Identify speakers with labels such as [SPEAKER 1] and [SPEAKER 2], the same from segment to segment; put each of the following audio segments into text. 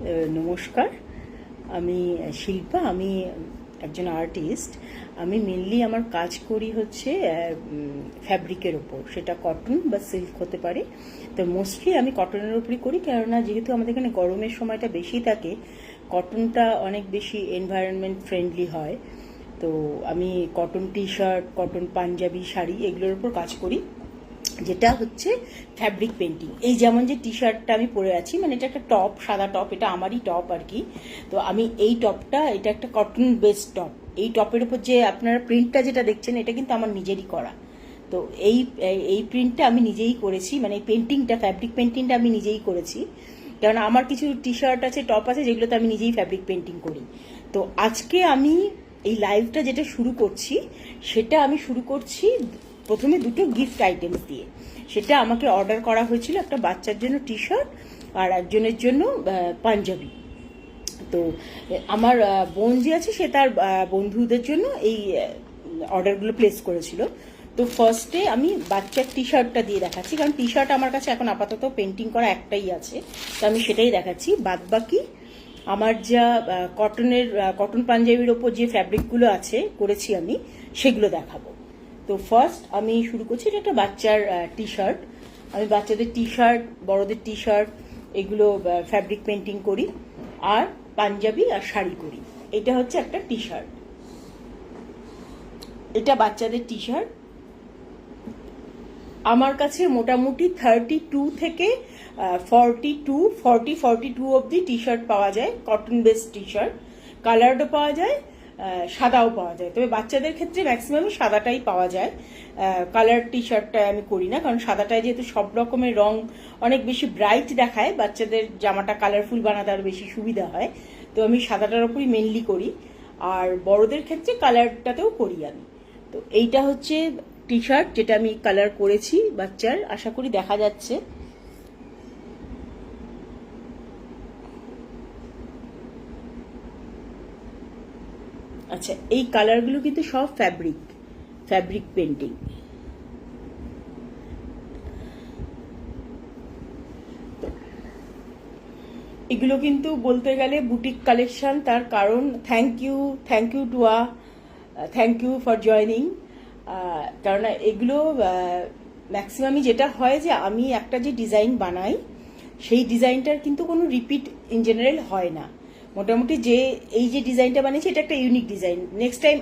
[SPEAKER 1] নমস্কার, আমি শিল্পা। আমি একজন আর্টিস্ট। আমি মেনলি আমার কাজ করি হচ্ছে ফ্যাব্রিকের ওপর, সেটা কটন বা সিল্ক হতে পারে। তো মোস্টলি আমি কটনের ওপরই করি, কেননা যেহেতু আমাদের এখানে গরমের সময়টা বেশি থাকে, কটনটা অনেক বেশি এনভায়রনমেন্ট ফ্রেন্ডলি হয়। তো আমি cotton T shirt, cotton panjabi, sari এগুলোর উপর কাজ করি, যেটা হচ্ছে ফ্যাব্রিক পেন্টিং। এই যেমন যে টি শার্টটা আমি পরে আছি, মানে এটা একটা টপ, সাদা টপ, এটা আমারই টপ আর কি। তো আমি এই টপটা, এটা একটা কটন বেসড টপ। এই টপের উপর যে আপনারা প্রিন্টটা যেটা দেখছেন, এটা কিন্তু আমার নিজেরই করা। তো এই প্রিন্টটা আমি নিজেই করেছি, মানে এই পেন্টিংটা, ফ্যাব্রিক পেন্টিংটা আমি নিজেই করেছি। কারণ আমার কিছু টি শার্ট আছে, টপ আছে, যেগুলোতে আমি নিজেই ফ্যাব্রিক পেন্টিং করি। তো আজকে আমি এই লাইভটা যেটা শুরু করছি, সেটা আমি শুরু করছি প্রথমে দুটো গিফট আইটেমস দিয়ে। সেটা আমাকে অর্ডার করা হয়েছিল, একটা বাচ্চার জন্য টি শার্ট আর একজনের জন্য পাঞ্জাবি। তো আমার বোন যে আছে, সে তার বন্ধুদের জন্য এই অর্ডারগুলো প্লেস করেছিল। তো ফার্স্টে আমি বাচ্চার টি শার্টটা দিয়ে দেখাচ্ছি, কারণ টি শার্ট আমার কাছে এখন আপাতত পেন্টিং করা একটাই আছে, তো আমি সেটাই দেখাচ্ছি। বাদ বাকি আমার যা কটন পাঞ্জাবির ওপর যে ফ্যাব্রিকগুলো আছে করেছি আমি, সেগুলো দেখাবো। তো ফার্স্ট আমি শুরু করছি, এটা একটা বাচ্চার টি শার্ট। আমি বাচ্চাদের টি শার্ট, বড়দের টি শার্ট এগুলো ফ্যাব্রিক পেন্টিং করি, আর পাঞ্জাবি আর শাড়ি করি। এটা হচ্ছে একটা টি শার্ট, এটা বাচ্চাদের টি শার্ট। আমার কাছে মোটামুটি 32 থেকে 42 অবধি টি শার্ট পাওয়া যায়, কটন বেস টি শার্ট। কালারডও পাওয়া যায়, সাদাও পাওয়া যায়। তবে বাচ্চাদের ক্ষেত্রে ম্যাক্সিমামই সাদাটাই পাওয়া যায়। কালার টি শার্টটা আমি করি না, কারণ সাদাটায় যেহেতু সব রকমের রং অনেক বেশি ব্রাইট দেখায়, বাচ্চাদের জামাটা কালারফুল বানাতে আরো বেশি সুবিধা হয়। তো আমি সাদাটার ওপরই মেনলি করি, আর বড়দের ক্ষেত্রে কালারটাতেও করি আমি। তো এইটা হচ্ছে টি শার্ট, যেটা আমি কালার করেছি বাচ্চার, আশা করি দেখা যাচ্ছে। আচ্ছা, এই কালারগুলো কিন্তু সব ফ্যাব্রিক পেন্টিং। এগুলো কিন্তু বলতে গেলে বুটিক কালেকশন, তার কারণ থ্যাংক ইউ টুয়া, থ্যাংক ইউ ফর জয়নিং। কারণ এগুলো ম্যাক্সিমামই যেটা হয় যে আমি একটা যে ডিজাইন বানাই, সেই ডিজাইনটার কিন্তু কোনো রিপিট ইন জেনারেল হয় না। মোটামুটি যে এই যে ডিজাইনটা বানিয়েছি, এটা একটা ইউনিক ডিজাইন, নেক্সট টাইম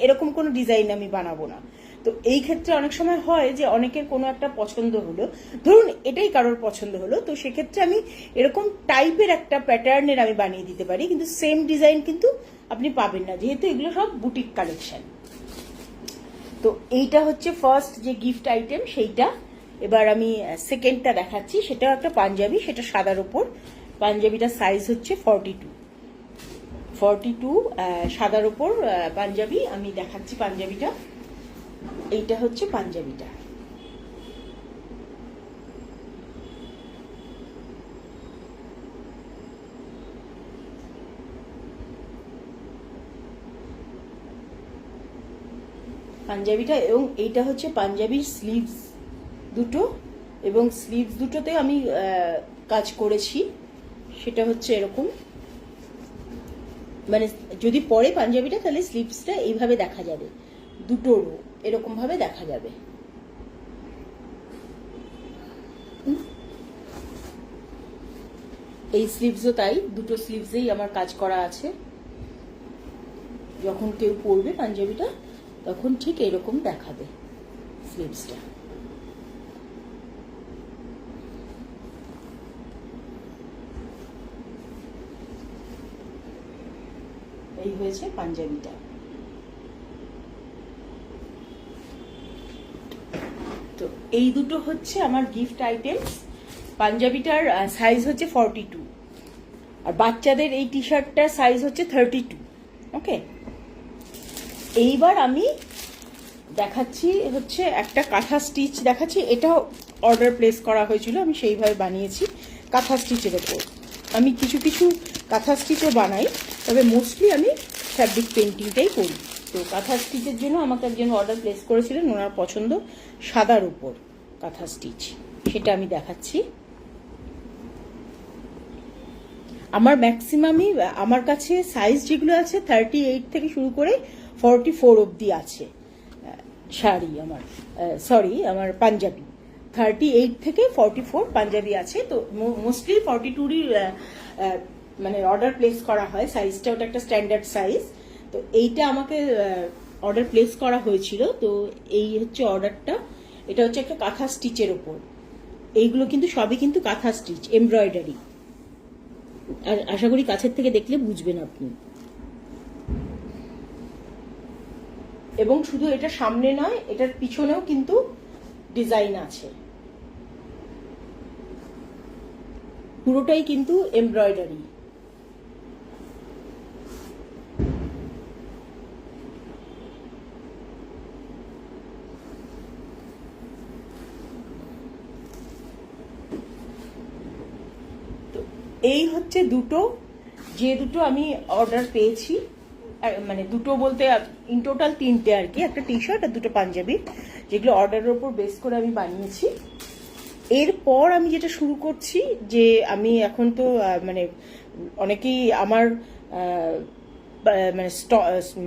[SPEAKER 1] এরকম কোনো ডিজাইন আমি বানাবো না। তো এই ক্ষেত্রে অনেক সময় হয় যে অনেকের কোনো একটা পছন্দ হলো, ধরুন এটাই কারোর পছন্দ হলো, তো সেক্ষেত্রে আমি এরকম টাইপের একটা প্যাটার্নের আমি বানিয়ে দিতে পারি, কিন্তু সেম ডিজাইন কিন্তু আপনি পাবেন না, যেহেতু এগুলো সব বুটিক কালেকশন। তো এইটা হচ্ছে ফার্স্ট যে গিফট আইটেম, সেইটা। এবার আমি সেকেন্ডটা দেখাচ্ছি, সেটাও একটা পাঞ্জাবি, সেটা সাদার ওপর। পাঞ্জাবিটার সাইজ হচ্ছে 42 সাদার ওপর পাঞ্জাবি আমি দেখাচ্ছি। পাঞ্জাবিটা, এইটা হচ্ছে পাঞ্জাবিটা। পাঞ্জাবিটা, এবং এইটা হচ্ছে পাঞ্জাবির স্লিভস দুটো, এবং স্লিভস দুটোতে আমি কাজ করেছি। সেটা হচ্ছে এরকম, মানে যদি পরে পাঞ্জাবিটা, তাহলে স্লিভসটা এইভাবে দেখা যাবে, দুটো রো এরকম ভাবে দেখা যাবে। এই স্লিভসও তাই, দুটো স্লিভসেই আমার কাজ করা আছে। যখন কেউ পরবে পাঞ্জাবিটা, তখন ঠিক এরকম দেখাবে স্লিভসটা। এই হয়েছে পাঞ্জাবিটা। তো এই দুটো হচ্ছে আমার গিফট আইটেমস। পাঞ্জাবিটার সাইজ হচ্ছে 42, আর বাচ্চাদের এই টি শার্টটার সাইজ হচ্ছে 32। ওকে, এইবার আমি দেখাচ্ছি হচ্ছে একটা কাঁথা স্টিচ দেখাচ্ছি। এটা অর্ডার প্লেস করা হয়েছিল, আমি সেইভাবে বানিয়েছি কাঁথা স্টিচের ওপর। আমি কিছু কাঁথা স্টিচও বানাই, তবে মোস্টলি আমি ফ্যাব্রিক পেন্টিংটাই করি। তো কাঁথা স্টিচের জন্য আমাকে একজন অর্ডার প্লেস করেছিলেন, ওনার পছন্দ সাদার উপর কাঁথা স্টিচ, সেটা আমি দেখাচ্ছি। আমার ম্যাক্সিমামই আমার কাছে সাইজ যেগুলো আছে 38 থেকে শুরু করে 44 অবধি আছে শাড়ি আমার, সরি আমার পাঞ্জাবি 38 থেকে 44 পাঞ্জাবি আছে। তো মোস্টলি 42রই মানে অর্ডার প্লেস করা হয়, সাইজটা ওটা একটা স্ট্যান্ডার্ড সাইজ। তো এইটা আমাকে অর্ডার প্লেস করা হয়েছিল, তো এই হচ্ছে অর্ডারটা। এটা হচ্ছে একটা কাঁথা স্টিচের ওপর, এইগুলো কিন্তু সবই কিন্তু কাঁথা স্টিচ এমব্রয়ডারি, আর আশা করি কাছের থেকে দেখলে বুঝবেন আপনি। এবং শুধু এটা সামনে নয়, এটার পিছনেও কিন্তু ডিজাইন আছে, পুরোটাই কিন্তু এমব্রয়ডারি। এই হচ্ছে দুটো, যে দুটো আমি অর্ডার পেয়েছি, মানে দুটো বলতে ইন টোটাল তিনটে আর কি, একটা টি শার্ট আর দুটো পাঞ্জাবি, যেগুলো অর্ডারের ওপর বেস করে আমি বানিয়েছি। এরপর আমি যেটা শুরু করছি, যে আমি এখন তো মানে অনেকেই আমার মানে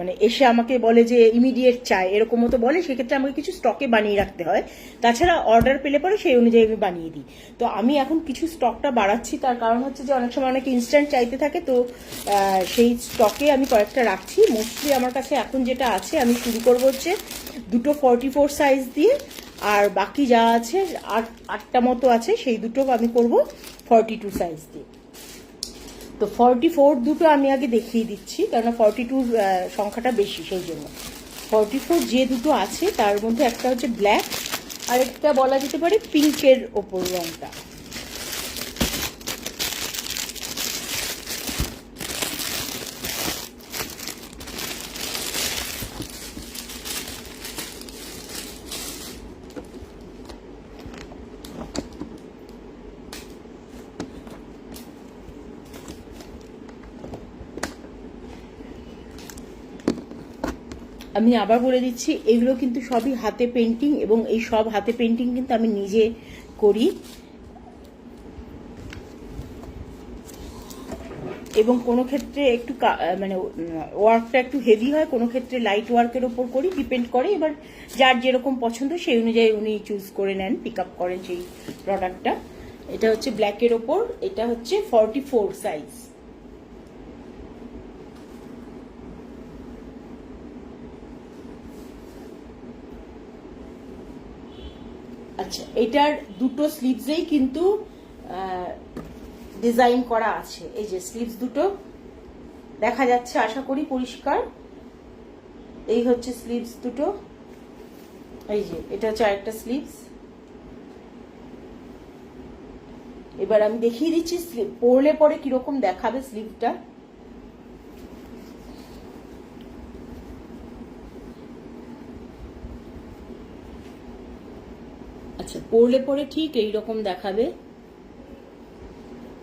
[SPEAKER 1] মানে এসে আমাকে বলে যে ইমিডিয়েট চাই, এরকমও তো বলে, সেক্ষেত্রে আমাকে কিছু স্টকে বানিয়ে রাখতে হয়, তাছাড়া অর্ডার পেলে পরে সেই অনুযায়ী আমি বানিয়ে দিই। তো আমি এখন কিছু স্টকটা বাড়াচ্ছি, তার কারণ হচ্ছে যে অনেক সময় অনেকে ইনস্ট্যান্ট চাইতে থাকে, তো সেই স্টকে আমি কয়েকটা রাখছি। মোস্টলি আমার কাছে এখন যেটা আছে, আমি শুরু করবো হচ্ছে দুটো 44 সাইজ দিয়ে, আর বাকি যা আছে আটটা মতো আছে, সেই দুটো আমি করব 42 সাইজ দিয়ে। তো 44 দুটো আমি আগে দেখিয়ে দিচ্ছি, কেননা 42 সংখ্যাটা বেশি, সেই জন্য 44 যে দুটো আছে তার মধ্যে একটা হচ্ছে ব্ল্যাক, আর একটা বলা যেতে পারে পিঙ্কের ওপর রংটা। আমি আবার বলে দিচ্ছি, এগুলো কিন্তু সবই হাতে পেন্টিং, এবং এই সব হাতে পেন্টিং কিন্তু আমি নিজে করি, এবং কোনো ক্ষেত্রে একটু মানে ওয়ার্কটা একটু হেভি হয়, কোনো ক্ষেত্রে লাইট ওয়ার্কের ওপর করি, ডিপেন্ড করে। এবার যার যেরকম পছন্দ সেই অনুযায়ী উনি চুজ করে নেন, পিক আপ করেন সেই প্রোডাক্টটা। এটা হচ্ছে ব্ল্যাকের ওপর, এটা হচ্ছে 44 সাইজ। আচ্ছা, এটার দুটো স্লিভসেই কিন্তু ডিজাইন করা আছে। এই যে স্লিভস দুটো দেখা যাচ্ছে আশা করি পরিষ্কার, এই হচ্ছে স্লিভস দুটো, এই যে এটা হচ্ছে আরেকটা স্লিভস। এবার আমি দেখিয়ে দিচ্ছি পরলে পরে কিরকম দেখাবে স্লিভটা। আচ্ছা, পরলে পরে ঠিক এইরকম দেখাবে,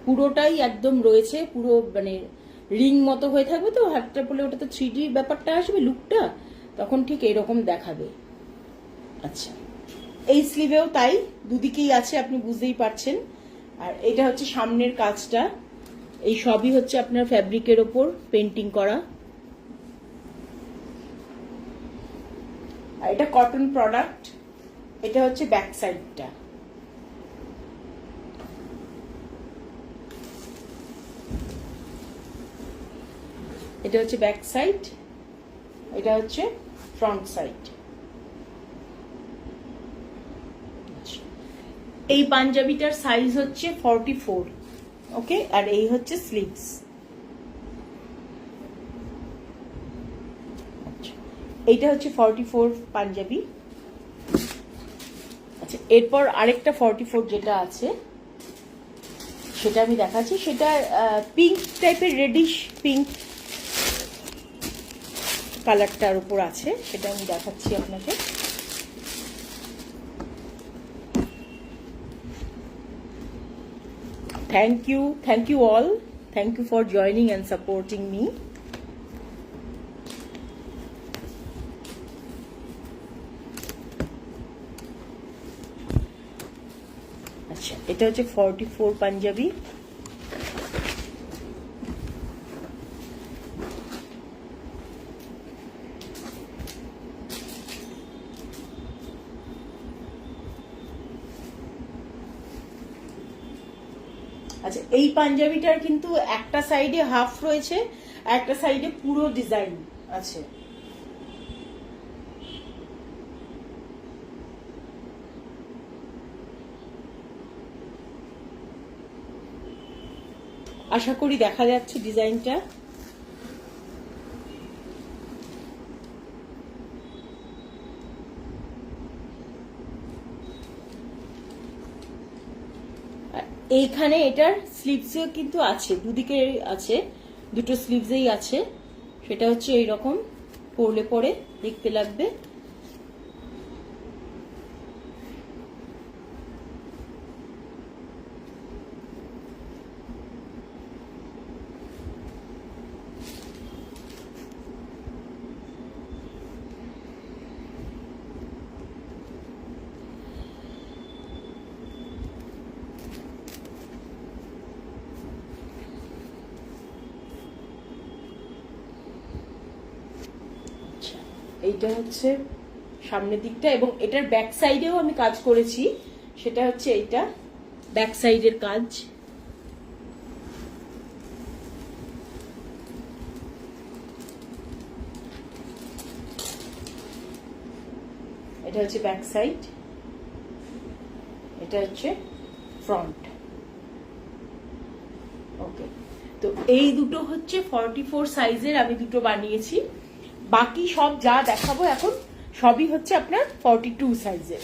[SPEAKER 1] পুরোটাই একদম রয়েছে, পুরো মানে রিং মতো হয়ে থাকবে। তো হাতটা পরলে ওটা তো 3D ব্যাপারটা আসবে, লুকটা তখন ঠিক এইরকম দেখাবে। আচ্ছা, এই স্লিভেও তাই, দুদিকেই আছে, আপনি বুঝতেই পারছেন। আর এটা হচ্ছে সামনের কাজটা, এই সবই হচ্ছে আপনার ফ্যাব্রিকের ওপর পেন্টিং করা, আর এটা কটন প্রোডাক্ট। এটা হচ্ছে ব্যাক সাইডটা, এটা হচ্ছে ব্যাক সাইড, এটা হচ্ছে ফ্রন্ট সাইড। এই পাঞ্জাবিটার সাইজ হচ্ছে 44, ওকে। আর এই হচ্ছে স্লিভস। এইটা হচ্ছে 44 পাঞ্জাবি। আচ্ছা, এরপর আরেকটা 44 যেটা আছে সেটা আমি দেখাচ্ছি। সেটা পিঙ্ক টাইপের, রেডিশ পিঙ্ক কালারটার উপর আছে, সেটা আমি দেখাচ্ছি আপনাকে। Thank you all. Thank you for joining and supporting me. আচ্ছা, এটা হচ্ছে 44 পাঞ্জাবি। আচ্ছা, এই পাঞ্জাবিটার কিন্তু একটা সাইডে হাফ রয়েছে, একটা সাইডে পুরো ডিজাইন আছে। আশা করি দেখা যাচ্ছে ডিজাইনটা। এইখানে এটার স্লিভসেও কিন্তু আছে, দুদিকে আছে, দুটো স্লিভসেই আছে। সেটা হচ্ছে এইরকম পরলে পরে দেখতে লাগবে। এইটা হচ্ছে সামনের দিকটা, এবং এটার ব্যাক সাইডেও আমি কাজ করেছি। সেটা হচ্ছে এইটা ব্যাক সাইডের কাজ। এটা হচ্ছে ব্যাক সাইড, এটা হচ্ছে ফ্রন্ট। ওকে, তো এই দুটো হচ্ছে 44 সাইজের আমি দুটো বানিয়েছি। বাকি সব যা দেখাবো এখন সবই হচ্ছে আপনার 42 সাইজের।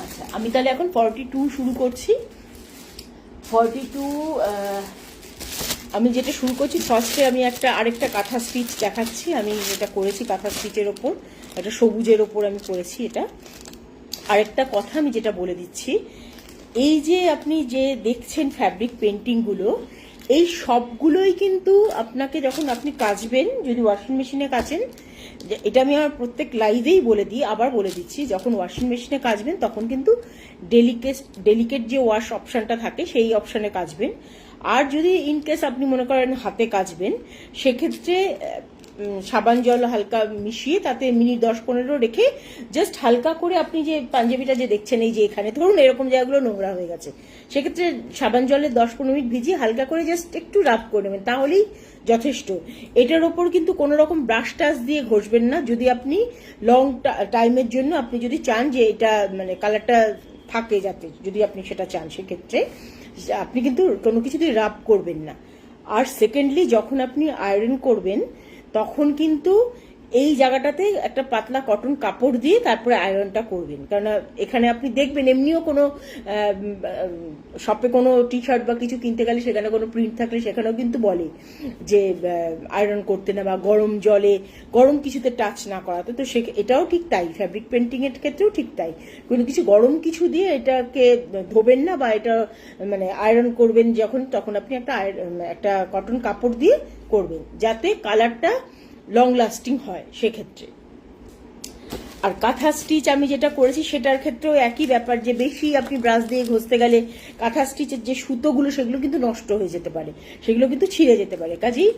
[SPEAKER 1] আচ্ছা, আমি তাহলে এখন 42 শুরু করছি। 42 আমি যেটা শুরু করছি, ফার্স্টে আমি আরেকটা কাঁথা স্টিচ দেখাচ্ছি। আমি এটা করেছি কাঁথা স্টিচের ওপর, একটা সবুজের ওপর আমি করেছি এটা। আরেকটা কথা আমি যেটা বলে দিচ্ছি, এই যে আপনি যে দেখছেন ফ্যাব্রিক পেন্টিংগুলো, এই সবগুলোই কিন্তু আপনাকে যখন আপনি কাচবেন, যদি ওয়াশিং মেশিনে কাচেন, এটা আমি আমার প্রত্যেক লাইভেই বলে দিই, আবার বলে দিচ্ছি, যখন ওয়াশিং মেশিনে কাচবেন তখন কিন্তু ডেলিকেট যে ওয়াশ অপশানটা থাকে সেই অপশানে কাচবেন। আর যদি ইনকেস আপনি মনে করেন হাতে কাচবেন, সেক্ষেত্রে সাবান জল হালকা মিশিয়ে তাতে মিনিট 10-15 রেখে জাস্ট হালকা করে, আপনি যে পাঞ্জাবিটা যে দেখছেন, এই যে এখানে ধরুন এরকম জায়গাগুলো নোংরা হয়ে গেছে, সেক্ষেত্রে সাবান জলে 10-15 মিনিট ভিজিয়ে হালকা করে জাস্ট একটু রাব করে নেবেন, তাহলেই যথেষ্ট। এটার ওপর কিন্তু কোনো রকম ব্রাশ টাশ দিয়ে ঘষবেন না। যদি আপনি লং টাইমের জন্য আপনি যদি চান যে এটা মানে কালারটা থাকে যাতে, যদি আপনি সেটা চান, সেক্ষেত্রে আপনি কিন্তু কোনো কিছু দিয়ে রাব করবেন না। আর সেকেন্ডলি, যখন আপনি আয়রন করবেন তখন কিন্তু এই জায়গাটাতে একটা পাতলা কটন কাপড় দিয়ে তারপরে আয়রনটা করবেন। কারণ এখানে আপনি দেখবেন এমনিও কোনো শপে কোনো টি শার্ট বা কিছু কিনতে গেলে সেখানে কোনো প্রিন্ট থাকলে সেখানেও কিন্তু বলে যে আয়রন করতে না, বা গরম জলে গরম কিছুতে টাচ না করাতে। তো এটাও ঠিক তাই, ফ্যাব্রিক পেন্টিং এর ক্ষেত্রেও ঠিক তাই, কোনো কিছু গরম কিছু দিয়ে এটাকে ধোবেন না, বা এটা মানে আয়রন করবেন যখন, তখন আপনি একটা কটন কাপড় দিয়ে করবেন, যাতে কালারটা লং লাস্টিং হয় সেক্ষেত্রে। আর কাঁথা স্টিচ আমি যেটা করেছি সেটার ক্ষেত্রেও একই ব্যাপার, যে বেশি আপনি ব্রাশ দিয়ে ঘষতে গেলে কাঁথা স্টিচের যে সুতোগুলো সেগুলো কিন্তু নষ্ট হয়ে যেতে পারে, সেগুলো কিন্তু ছিঁড়ে যেতে পারে। কাজেই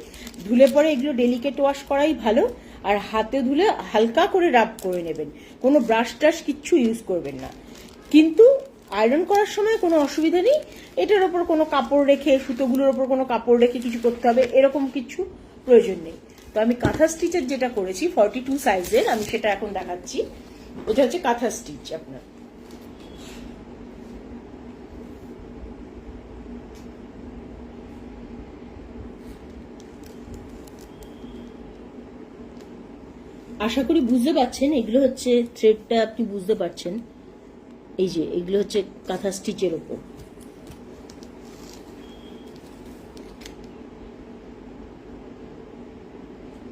[SPEAKER 1] ধুলে পরে এগুলো ডেলিকেট ওয়াশ করাই ভালো। আর হাতে ধুলে হালকা করে রাব করে নেবেন, কোনো ব্রাশ টাশ কিচ্ছু ইউজ করবেন না। কিন্তু আয়রন করার সময় কোনো অসুবিধা নেই, এটার ওপর কোনো কাপড় রেখে, সুতোগুলোর ওপর কোনো কাপড় রেখে কিছু করতে হবে এরকম কিছু প্রয়োজন নেই। তো আমি কাঁথা স্টিচের যেটা করেছি 42 সাইজের, আমি সেটা এখন দেখাচ্ছি। এটা হচ্ছে কাঁথা স্টিচ আপনার। আশা করি বুঝতে পারছেন, এগুলো হচ্ছে থ্রেডটা আপনি বুঝতে পারছেন, এই যে এগুলো হচ্ছে কাঁথা স্টিচের ওপর।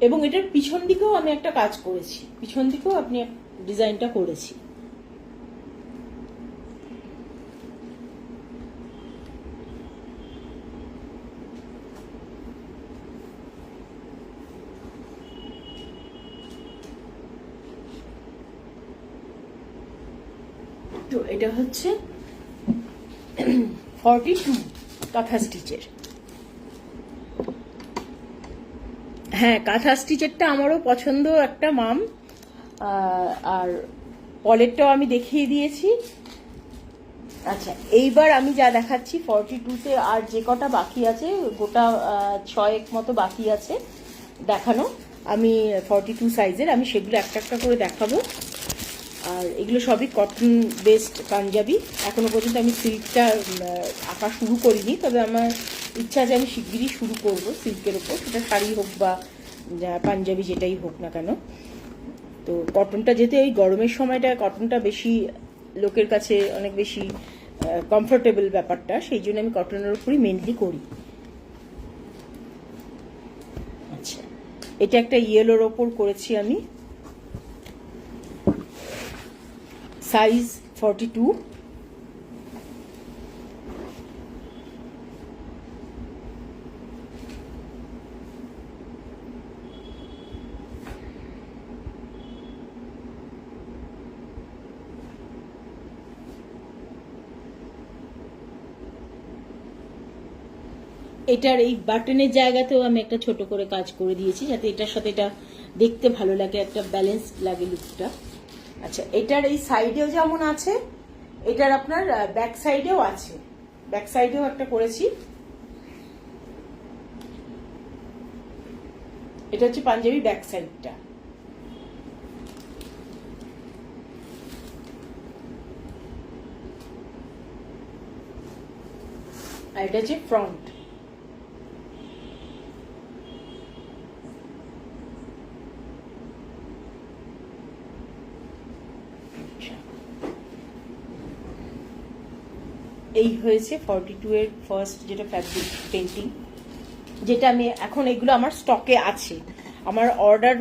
[SPEAKER 1] এবং এটার পিছন দিকেও আমি একটা কাজ করেছি, পিছন দিকেও আপনি ডিজাইনটা করেছি। তো এটা হচ্ছে 42 কাঁথা স্টিচের। হ্যাঁ, কাঁথা স্টিচেরটা আমারও পছন্দ একটা মাম। আর পলেরটাও আমি দেখিয়ে দিয়েছি। আচ্ছা, এইবার আমি যা দেখাচ্ছি 42-তে আর যে কটা বাকি আছে, গোটা 6 মতো বাকি আছে দেখানো। আমি 42 সাইজের, আমি সেগুলো একটা একটা করে দেখাবো। আর এগুলো সবই কটন বেসড পাঞ্জাবি। এখনো পর্যন্ত আমি সিল্কটা আঁকা শুরু করিনি, তবে আমার ইচ্ছা আছে আমি শিগগিরই শুরু করব সিল্কের ওপর, সেটা শাড়ি হোক বা পাঞ্জাবি যেটাই হোক না কেন। তো কটনটা যেতে ওই গরমের সময়টা কটনটা বেশি লোকের কাছে অনেক বেশি কমফোর্টেবল ব্যাপারটা, সেই জন্য আমি কটনের উপরই মেনলি করি। আচ্ছা, এটা একটা ইয়েলোর ওপর করেছি আমি, সাইজ 42। এটার এই বাটনের জায়গাতেও আমি একটা ছোট করে কাজ করে দিয়েছি, যাতে এটার সাথে এটা দেখতে ভালো লাগে, একটা ব্যালেন্স লাগে লুকটা। আচ্ছা, এটার এই সাইডেও যেমন আছে, এটার আপনার ব্যাক সাইডেও আছে, ব্যাক সাইডেও একটা করেছি। এটা হচ্ছে পাঞ্জাবি ব্যাক সাইডটা, আর এটা হচ্ছে ফ্রন্ট। এই হয়েছে 42 এর ফার্স্ট যেটা ফ্যাব্রিক পেন্টিং, যেটা আমি এখন এগুলো আমার স্টকে আছে। আমার অর্ডার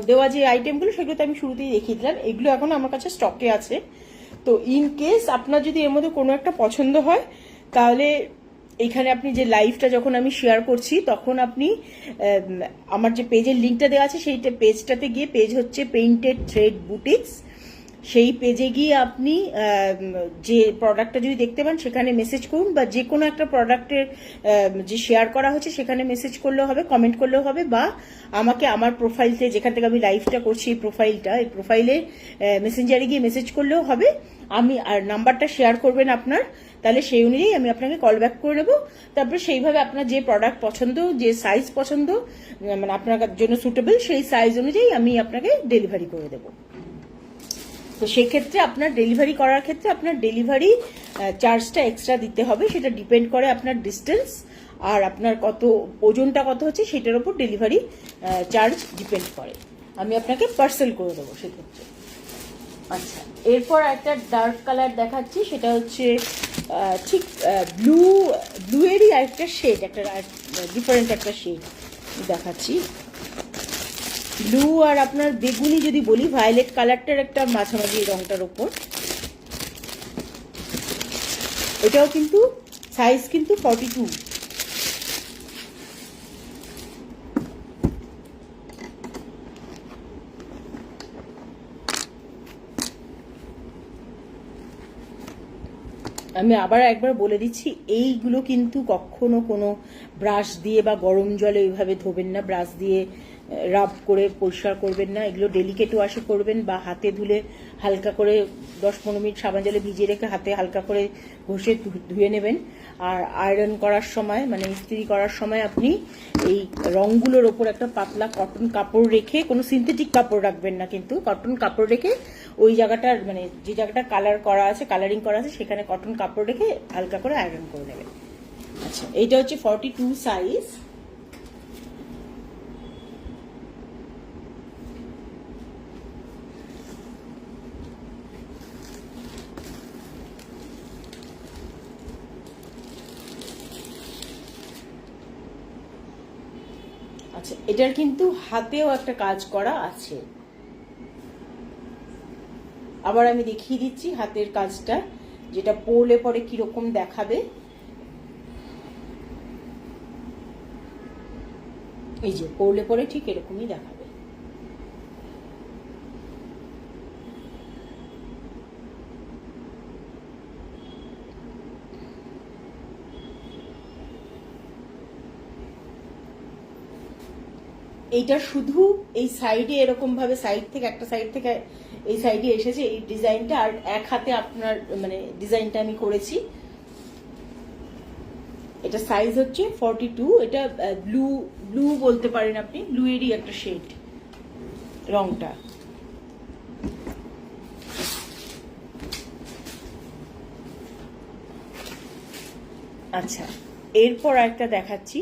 [SPEAKER 1] দেওয়া যে আইটেমগুলো সেগুলো তো আমি শুরুতেই দেখিয়ে দিলাম, এগুলো এখন আমার কাছে স্টকে আছে। তো ইন কেস আপনার যদি এর মধ্যে কোনো একটা পছন্দ হয়, তাহলে এইখানে আপনি যে লাইভটা যখন আমি শেয়ার করছি তখন আপনি আমার যে পেজের লিঙ্কটা দেওয়া আছে সেইটা পেজটাতে গিয়ে, পেজ হচ্ছে পেইন্টেড থ্রেড বুটিক্স, সেই পেজে গিয়ে আপনি যে প্রোডাক্টটা যদি দেখতে পান সেখানে মেসেজ করুন, বা যে কোনো একটা প্রোডাক্টের যে শেয়ার করা হচ্ছে সেখানে মেসেজ করলেও হবে, কমেন্ট করলেও হবে, বা আমাকে আমার প্রোফাইলতে যেখান থেকে আমি লাইভটা করছি এই প্রোফাইলে মেসেঞ্জারে গিয়ে মেসেজ করলেও হবে। আমি আর নাম্বারটা শেয়ার করবেন আপনার, তাহলে সেই অনুযায়ী আমি আপনাকে কল ব্যাক করে নেবো। তারপরে সেইভাবে আপনার যে প্রোডাক্ট পছন্দ, যে সাইজ পছন্দ, মানে আপনার জন্য সুটেবল, সেই সাইজ অনুযায়ী আমি আপনাকে ডেলিভারি করে দেবো। তো সেক্ষেত্রে আপনার ডেলিভারি করার ক্ষেত্রে আপনার ডেলিভারি চার্জটা এক্সট্রা দিতে হবে, সেটা ডিপেন্ড করে আপনার ডিস্টেন্স আর আপনার কত ওজনটা কত হচ্ছে সেটার উপর ডেলিভারি চার্জ ডিপেন্ড করে। আমি আপনাকে পার্সেল করে দেবো সেক্ষেত্রে। আচ্ছা, এরপর একটা ডার্ক কালার দেখাচ্ছি, সেটা হচ্ছে ঠিক ব্লুয়েরই আরেকটা শেড, একটা ডিফারেন্ট একটা শেড দেখাচ্ছি। ব্লু আর আপনার বেগুনি যদি বলি, ভায়োলেট কালারটার একটা মাঝামাঝি রংটার ওপর। এটাও কিন্তু সাইজ কিন্তু 42। আমি আবার একবার বলে দিচ্ছি, এইগুলো কিন্তু কখনো কোনো ব্রাশ দিয়ে বা গরম জলে ওইভাবে ধোবেন না, ব্রাশ দিয়ে রাব করে পরিষ্কার করবেন না। এগুলো ডেলিকেট ওয়াশে করবেন, বা হাতে ধুলে হালকা করে 10-15 মিনিট সাবান জলে ভিজিয়ে রেখে হাতে হালকা করে ঘষে ধুয়ে নেবেন। আর আয়রন করার সময়, মানে ইস্ত্রি করার সময়, আপনি এই রঙগুলোর ওপর একটা পাতলা কটন কাপড় রেখে, কোনো সিনথেটিক কাপড় রাখবেন না, কিন্তু কটন কাপড় রেখে ওই জায়গাটার, মানে যে জায়গাটা কালার করা আছে, কালারিং করা আছে, সেখানে কটন কাপড় রেখে হালকা করে আয়রন করে নেবেন। আচ্ছা, এইটা হচ্ছে 42 সাইজ। আচ্ছা, এটার কিন্তু হাতেও একটা কাজ করা আছে। আবার আমি দেখিয়ে দিচ্ছি হাতের কাজটা, যেটা পরলে পরে কিরকম দেখাবে। এই যে পরলে পরে ঠিক এরকমই দেখাবে। এইটা শুধু এই সাইডে এরকম ভাবে সাইড থেকে একটা সাইড থেকে এই সাইডে এসেছে এই ডিজাইনটা, আর এক হাতে আপনার মানে ডিজাইনটা আমি করেছি। এটা সাইজ হচ্ছে 42, এটা ব্লু ব্লু বলতে পারেন আপনি, ব্লু এরই একটা শেড রংটা। আচ্ছা, এরপর একটা দেখাচ্ছি,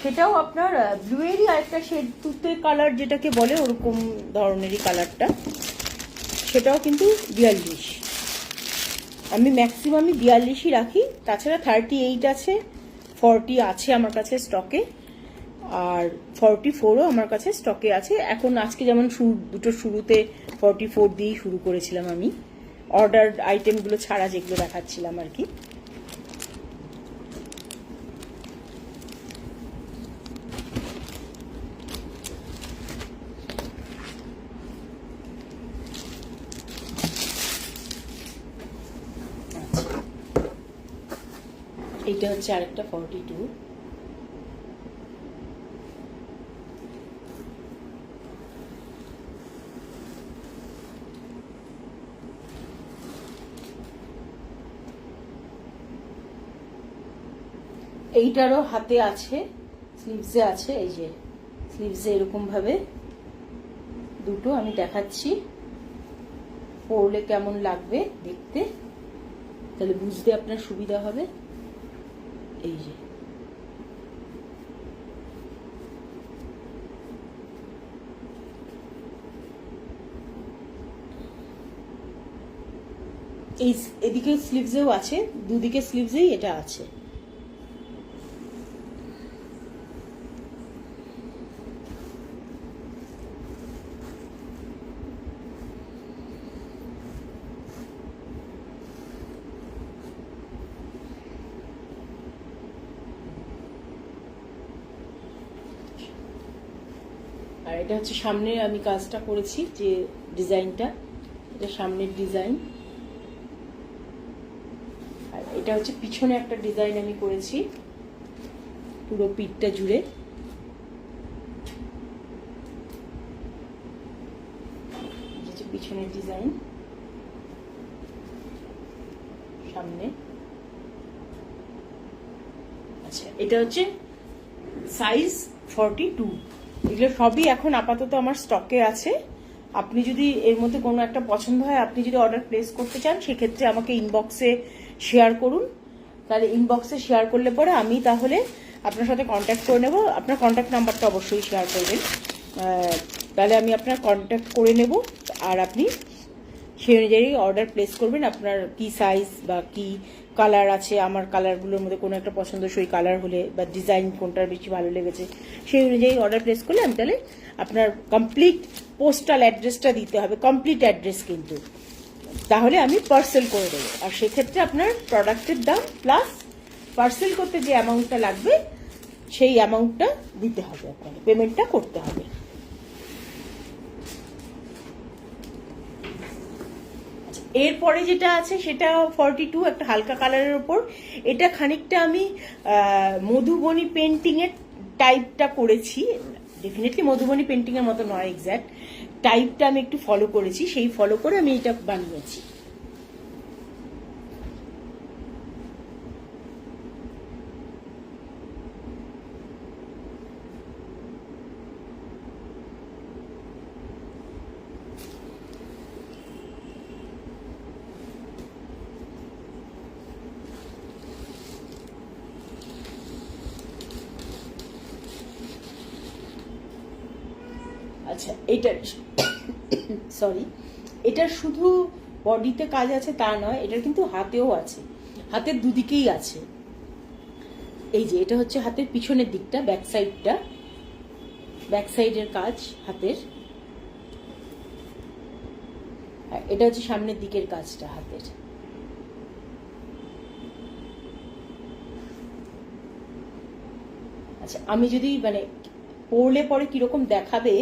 [SPEAKER 1] সেটাও আপনার ব্লু এরই আরেকটা শেড, তুতে কালার যেটাকে বলে ওরকম ধরনেরই কালারটা, সেটাও কিন্তু 42। আমি ম্যাক্সিমামই 42ই রাখি, তাছাড়া 38 আছে, 40 আছে আমার কাছে স্টকে, আর 44ও আমার কাছে স্টকে আছে। এখন আজকে যেমন দুটো শুরুতে 44 দিয়েই শুরু করেছিলাম আমি, অর্ডার আইটেমগুলো ছাড়া যেগুলো দেখাচ্ছিলাম আর কি। এটা হচ্ছে আরেকটা 42। এইটারও হাতে আছে, স্লিভসে আছে, এই যে স্লিভসে এরকম ভাবে দুটো আমি দেখাচ্ছি, পরলে কেমন লাগবে দেখতে, তাহলে বুঝতে আপনার সুবিধা হবে। এই যে এই এদিকে স্লিভসেও আছে, দুদিকে স্লিভসেই এটা আছে। আর এটা হচ্ছে সামনে আমি কাজটা করেছি, যে ডিজাইনটা, এটা সামনের ডিজাইন, আর এটা হচ্ছে পিছনে একটা ডিজাইন আমি করেছি পুরো পিঠটা জুড়ে। পিছনের ডিজাইন সামনে। আচ্ছা, এটা হচ্ছে সাইজ 42। এগুলো সবই এখন আপাতত আমার স্টকে আছে। আপনি যদি এর মধ্যে কোনো একটা পছন্দ হয়, আপনি যদি অর্ডার প্লেস করতে চান, সেক্ষেত্রে আমাকে ইনবক্সে শেয়ার করুন। তাহলে ইনবক্সে শেয়ার করলে পরে আমি তাহলে আপনার সাথে কন্ট্যাক্ট করে নেব। আপনার কন্ট্যাক্ট নাম্বারটা অবশ্যই শেয়ার করবেন, তাহলে আমি আপনার কন্ট্যাক্ট করে নেব, আর আপনি সেই অনুযায়ী অর্ডার প্লেস করবেন। আপনার কি সাইজ বা কি কালার আছে, আমার কালারগুলোর মধ্যে কোনো একটা পছন্দসই কালার হলে বা ডিজাইন কোনটার বেশি ভালো লেগেছে, সেই অনুযায়ী অর্ডার প্লেস করলে আমি তাহলে আপনার কমপ্লিট পোস্টাল অ্যাড্রেসটা দিতে হবে, কমপ্লিট অ্যাড্রেস কিন্তু, তাহলে আমি পার্সেল করে দেবো। আর সেক্ষেত্রে আপনার প্রোডাক্টের দাম প্লাস পার্সেল করতে যে অ্যামাউন্টটা লাগবে সেই অ্যামাউন্টটা দিতে হবে, আপনাকে পেমেন্টটা করতে হবে। এরপরে যেটা আছে সেটা 42, একটা হালকা কালারের ওপর। এটা খানিকটা আমি মধুবনী পেন্টিং এর টাইপটা করেছি, ডেফিনেটলি মধুবনী পেন্টিং এর মতো নয়, এক্স্যাক্ট টাইপটা আমি একটু ফলো করেছি, সেই ফলো করে আমি এটা বানিয়েছি। আচ্ছা, এটা সরি, এটা শুধু বডিতে কাজ আছে তা নয়, এটা কিন্তু হাতেও আছে, হাতের দুদিকেই আছে। এই যে এটা হচ্ছে হাতের পিছনের দিকটা, ব্যাক সাইডটা, ব্যাক সাইডের কাজ হাতের, এটা হচ্ছে সামনের দিকের কাজটা হাতের। আচ্ছা, আমি যদি মানে পরলে পরে কিরকম দেখাবে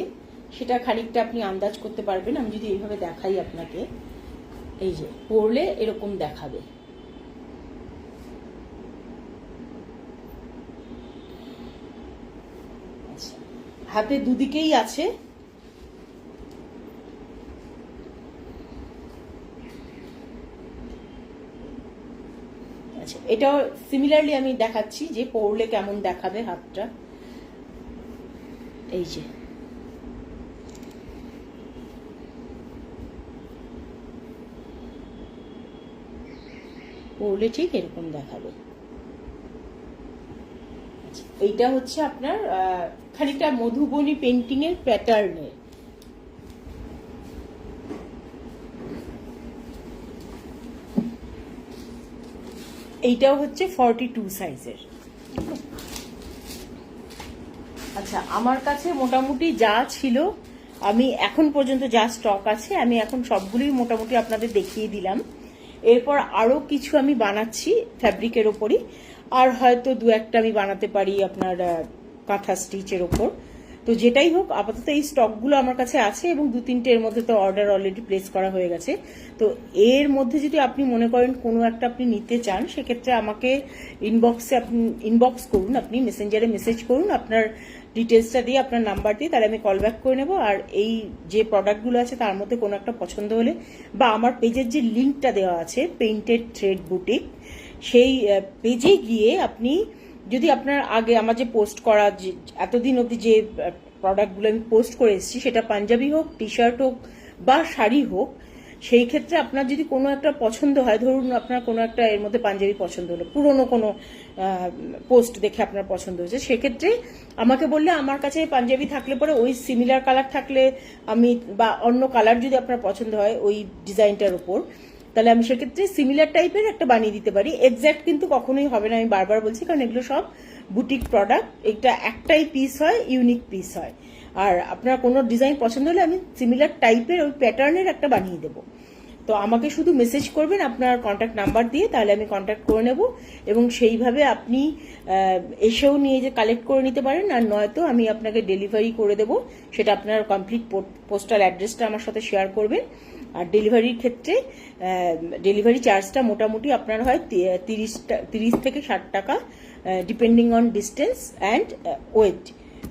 [SPEAKER 1] সেটা খানিকটা আপনি আন্দাজ করতে পারবেন। আমি যদি এইভাবে দেখাই আপনাকে, এই যে পরলে এরকম দেখাবে। আচ্ছা, হাতে দুদিকেই আছে। আচ্ছা, এটাও সিমিলারলি আমি দেখাচ্ছি যে পরলে কেমন দেখাবে হাতটা। এই যে পরলে ঠিক এরকম দেখাবে। এইটা হচ্ছে আপনার খানিকটা মধুবনী পেন্টিং এর প্যাটার্নের। এইটাও হচ্ছে 42 সাইজের। আচ্ছা, আমার কাছে মোটামুটি যা ছিল, আমি এখন পর্যন্ত যা স্টক আছে আমি এখন সবগুলোই মোটামুটি আপনাদের দেখিয়ে দিলাম। এরপর আরো কিছু আমি বানাচ্ছি ফ্যাব্রিকের ওপরই, আর হয়তো দু একটা আমি বানাতে পারি আপনার কাঁথা স্টিচের ওপর। তো যেটাই হোক, আপাতত এই স্টকগুলো আমার কাছে আছে এবং দু তিনটে এর মধ্যে তো অর্ডার অলরেডি প্লেস করা হয়ে গেছে। তো এর মধ্যে যদি আপনি মনে করেন কোনো একটা আপনি নিতে চান, সেক্ষেত্রে আমাকে ইনবক্স করুন, আপনি মেসেঞ্জারে মেসেজ করুন আপনার ডিটেলসটা দিয়ে, আপনার নাম্বার দিয়ে, তাহলে আমি কল ব্যাক করে নেবো। আর এই যে প্রোডাক্টগুলো আছে তার মধ্যে কোনো একটা পছন্দ হলে, বা আমার পেজের যে লিঙ্কটা দেওয়া আছে পেইন্টেড থ্রেড বুটিক, সেই পেজে গিয়ে আপনি যদি আপনার আগে আমার যে পোস্ট করা যে এতদিন অবধি যে প্রোডাক্টগুলো আমি পোস্ট করে এসেছি, সেটা পাঞ্জাবি হোক, টি শার্ট হোক বা শাড়ি হোক, সেই ক্ষেত্রে আপনার যদি কোনো একটা পছন্দ হয়, ধরুন আপনার কোনো একটা এর মধ্যে পাঞ্জাবি পছন্দ হলো, পুরনো কোনো পোস্ট দেখে আপনার পছন্দ হয়েছে, সেক্ষেত্রে আমাকে বললে আমার কাছে পাঞ্জাবি থাকলে পরে ওই সিমিলার কালার থাকলে আমি, বা অন্য কালার যদি আপনার পছন্দ হয় ওই ডিজাইনটার উপর, তাহলে আমি সেক্ষেত্রে সিমিলার টাইপের একটা বানিয়ে দিতে পারি। এক্স্যাক্ট কিন্তু কখনোই হবে না, আমি বারবার বলছি, কারণ এগুলো সব বুটিক প্রোডাক্ট। এটা একটাই পিস হয়, ইউনিক পিস হয়। আর আপনার কোনো ডিজাইন পছন্দ হলে আমি সিমিলার টাইপের ওই প্যাটার্নের একটা বানিয়ে দেবো। তো আমাকে শুধু মেসেজ করবেন আপনার কন্ট্যাক্ট নাম্বার দিয়ে, তাহলে আমি কন্ট্যাক্ট করে নেব এবং সেইভাবে আপনি এসেও নিয়ে যে কালেক্ট করে নিতে পারেন, আর নয়তো আমি আপনাকে ডেলিভারি করে দেব। সেটা আপনার কমপ্লিট পোস্টাল অ্যাড্রেসটা আমার সাথে শেয়ার করবেন। আর ডেলিভারির ক্ষেত্রে ডেলিভারি চার্জটা মোটামুটি আপনার হয় 30 থেকে 60 টাকা, depending on distance and weight.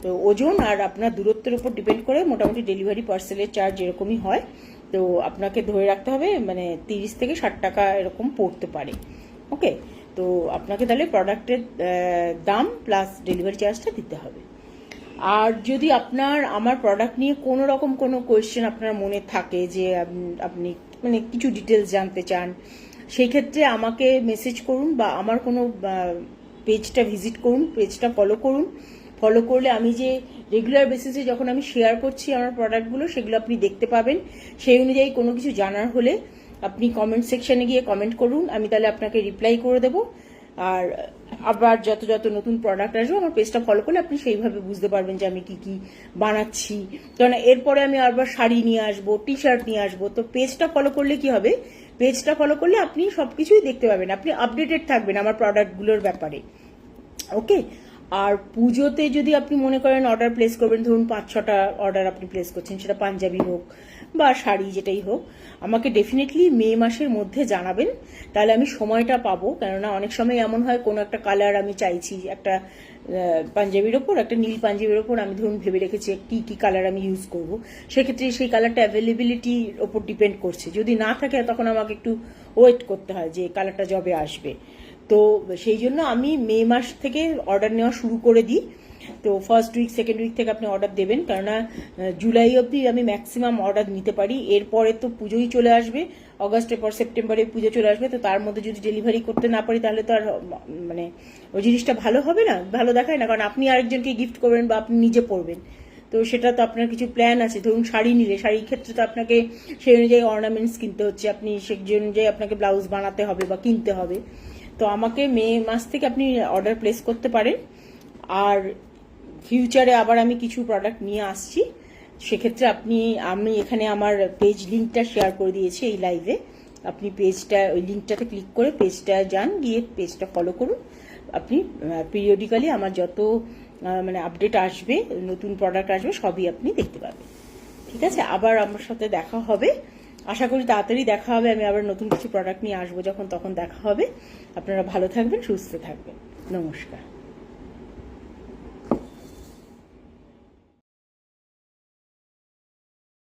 [SPEAKER 1] তো ওজন আর আপনার দূরত্বের উপর ডিপেন্ড করে মোটামুটি ডেলিভারি পার্সেলের চার্জ এরকমই হয়। তো আপনাকে ধরে রাখতে হবে, মানে 30 থেকে 60 টাকা এরকম পড়তে পারে। ওকে, তো আপনাকে তাহলে প্রোডাক্টের দাম প্লাস ডেলিভারি চার্জটা দিতে হবে। আর যদি আপনার আমার প্রোডাক্ট নিয়ে কোনো রকম কোনো কোয়েশ্চেন আপনার মনে থাকে, যে আপনি মানে কিছু ডিটেলস জানতে চান, সেই ক্ষেত্রে আমাকে মেসেজ করুন বা আমার কোনো পেজটা ভিজিট করুন, পেজটা ফলো করুন। ফলো করলে আমি যে রেগুলার বেসিসে যখন আমি শেয়ার করছি আমার প্রোডাক্টগুলো, সেগুলো আপনি দেখতে পাবেন। সেই অনুযায়ী কোনো কিছু জানার হলে আপনি কমেন্ট সেকশনে গিয়ে কমেন্ট করুন, আমি তাহলে আপনাকে রিপ্লাই করে দেবো। আর আবার যত যত নতুন প্রোডাক্ট আসবে আমার পেজটা ফলো করলে আপনি সেইভাবে বুঝতে পারবেন যে আমি কি কি বানাচ্ছি। কারণ এরপরে আমি আবার শাড়ি নিয়ে আসবো, টি শার্ট নিয়ে আসবো। তো পেজটা ফলো করলে কি হবে, পেজটা ফলো করলে আপনি সবকিছুই দেখতে পাবেন, আপনি আপডেটেড থাকবেন আমার প্রোডাক্টগুলোর ব্যাপারে। ওকে, আর পুজোতে যদি আপনি মনে করেন অর্ডার প্লেস করবেন, ধরুন 5-6টা অর্ডার আপনি প্লেস করছেন, সেটা পাঞ্জাবি হোক বা শাড়ি যেটাই হোক, আমাকে ডেফিনেটলি মে মাসের মধ্যে জানাবেন, তাহলে আমি সময়টা পাবো। কেননা অনেক সময় এমন হয় কোনো একটা কালার আমি চাইছি, একটা পাঞ্জাবির ওপর, একটা নীল পাঞ্জাবির ওপর আমি ধরুন ভেবে রেখেছি কি কি কালার আমি ইউজ করব, সেক্ষেত্রে সেই কালারটা অ্যাভেলেবিলিটির ওপর ডিপেন্ড করছে। যদি না থাকে তখন আমাকে একটু ওয়েট করতে হয় যে কালারটা যবে আসবে। তো সেই জন্য আমি মে মাস থেকে অর্ডার নেওয়া শুরু করে দিই। তো ফার্স্ট উইক সেকেন্ড উইক থেকে আপনি অর্ডার দেবেন, কেননা জুলাই অবধি আমি ম্যাক্সিমাম অর্ডার নিতে পারি। এরপরে তো পুজোই চলে আসবে, অগস্টের পর সেপ্টেম্বরে পুজো চলে আসবে। তো তার মধ্যে যদি ডেলিভারি করতে না পারি তাহলে তো আর মানে ওই জিনিসটা ভালো হবে না, ভালো দেখায় না। কারণ আপনি আরেকজনকে গিফট করবেন বা আপনি নিজে পরবেন, তো সেটা তো আপনার কিছু প্ল্যান আছে। ধরুন শাড়ি নিলে, শাড়ির ক্ষেত্রে তো আপনাকে সেই অনুযায়ী অর্নামেন্টস কিনতে হচ্ছে, আপনি সেই অনুযায়ী আপনাকে ব্লাউজ বানাতে হবে বা কিনতে হবে। তো আমাকে মে মাস থেকে আপনি অর্ডার প্লেস করতে পারেন। আর ফিউচারে আবার আমি কিছু প্রোডাক্ট নিয়ে আসছি, সেক্ষেত্রে আমি এখানে আমার পেজ লিঙ্কটা শেয়ার করে দিয়েছি এই লাইভে। আপনি পেজটা, ওই লিঙ্কটাতে ক্লিক করে পেজটা যান, গিয়ে পেজটা ফলো করুন। আপনি পিরিয়ডিক্যালি আমার যত মানে আপডেট আসবে, নতুন প্রোডাক্ট আসবে, সবই আপনি দেখতে পাবেন। ঠিক আছে, আবার আমার সাথে দেখা হবে, আশা করি তাড়াতাড়ি দেখা হবে। আমি আবার নতুন কিছু প্রোডাক্ট নিয়ে আসবো যখন, তখন দেখা হবে। আপনারা ভালো থাকবেন, সুস্থ থাকবেন। নমস্কার।